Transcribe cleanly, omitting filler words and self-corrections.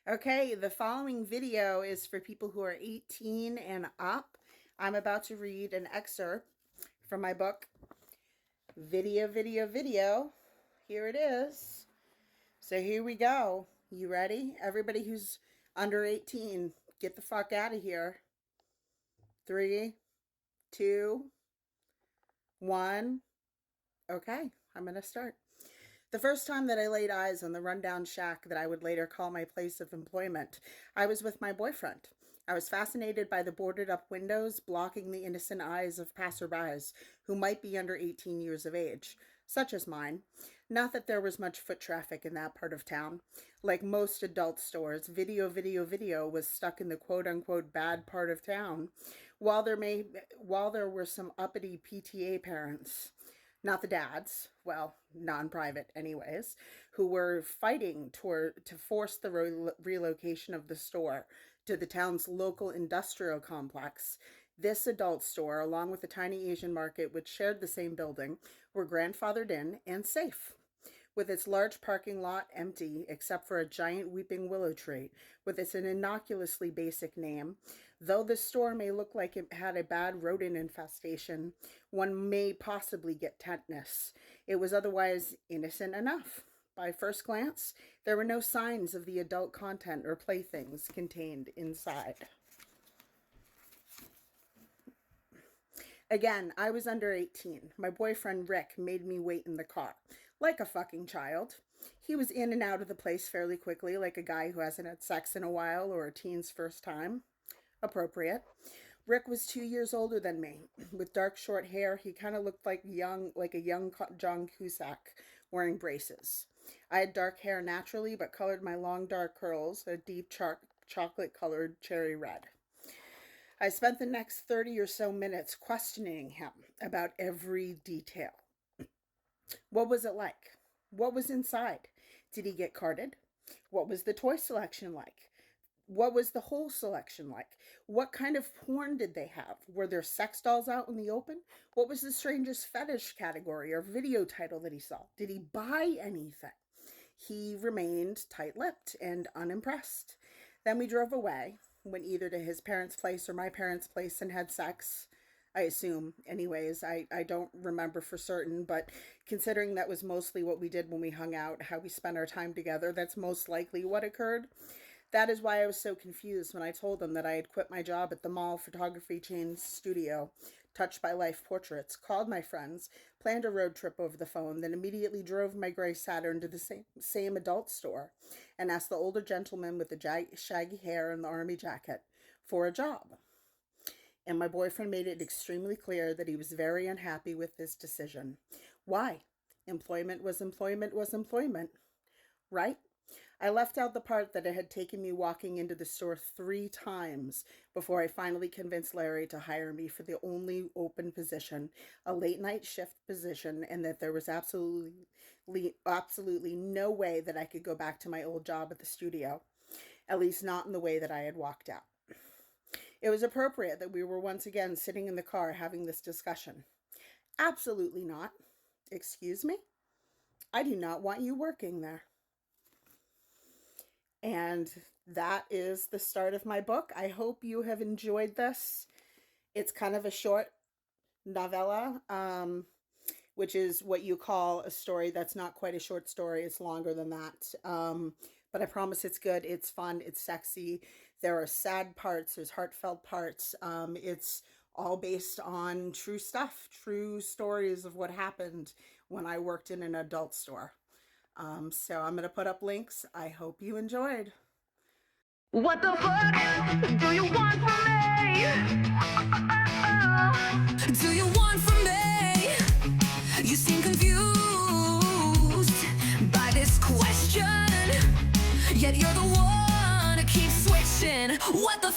Okay, the following video is for people who are 18 and up. I'm about to read an excerpt from my book, Video. Here it is. So here we go. You ready? Everybody who's under 18, get the fuck out of here. 3, 2, 1. Okay, I'm going to start. The first time that I laid eyes on the rundown shack that I would later call my place of employment, I was with my boyfriend. I was fascinated by the boarded up windows blocking the innocent eyes of passerbys who might be under 18 years of age, such as mine. Not that there was much foot traffic in that part of town. Like most adult stores, Video was stuck in the quote-unquote bad part of town, while there were some uppity PTA parents, not the dads, well, non-private anyways, who were fighting to force the relocation of the store to the town's local industrial complex. This adult store, along with the tiny Asian market which shared the same building, were grandfathered in and safe. With its large parking lot empty except for a giant weeping willow tree with its innocuously basic name, though the store may look like it had a bad rodent infestation, one may possibly get tetanus. It was otherwise innocent enough. By first glance, there were no signs of the adult content or playthings contained inside. Again, I was under 18. My boyfriend Rick made me wait in the car, like a fucking child. He was in and out of the place fairly quickly, like a guy who hasn't had sex in a while or a teen's first time. Appropriate. Rick was 2 years older than me. With dark short hair, he kind of looked like a young John Cusack wearing braces. I had dark hair naturally, but colored my long dark curls a deep chocolate-colored cherry red. I spent the next 30 or so minutes questioning him about every detail. What was it like? What was inside? Did he get carded? What was the toy selection like? What was the whole selection like? What kind of porn did they have? Were there sex dolls out in the open? What was the strangest fetish category or video title that he saw? Did he buy anything? He remained tight-lipped and unimpressed. Then we drove away, went either to his parents' place or my parents' place and had sex, I assume. Anyways, I don't remember for certain, but considering that was mostly what we did when we hung out, how we spent our time together, that's most likely what occurred. That is why I was so confused when I told them that I had quit my job at the mall photography chain's studio, Touched by Life Portraits, called my friends, planned a road trip over the phone, then immediately drove my gray Saturn to the same adult store and asked the older gentleman with the shaggy hair and the army jacket for a job. And my boyfriend made it extremely clear that he was very unhappy with this decision. Why? Employment was employment, right? I left out the part that it had taken me walking into the store 3 times before I finally convinced Larry to hire me for the only open position, a late night shift position, and that there was absolutely no way that I could go back to my old job at the studio, at least not in the way that I had walked out. It was appropriate that we were once again sitting in the car having this discussion. Absolutely not. Excuse me? I do not want you working there. And that is the start of my book. I hope you have enjoyed this. It's kind of a short novella, which is what you call a story that's not quite a short story. It's longer than that. But I promise it's good. It's fun. It's sexy. There are sad parts. There's heartfelt parts. It's all based on true stuff, true stories of what happened when I worked in an adult store. So I'm going to put up links. I hope you enjoyed. What the fuck do you want from me? Do you want from me? You seem confused by this question, yet you're the one who keeps switching. What the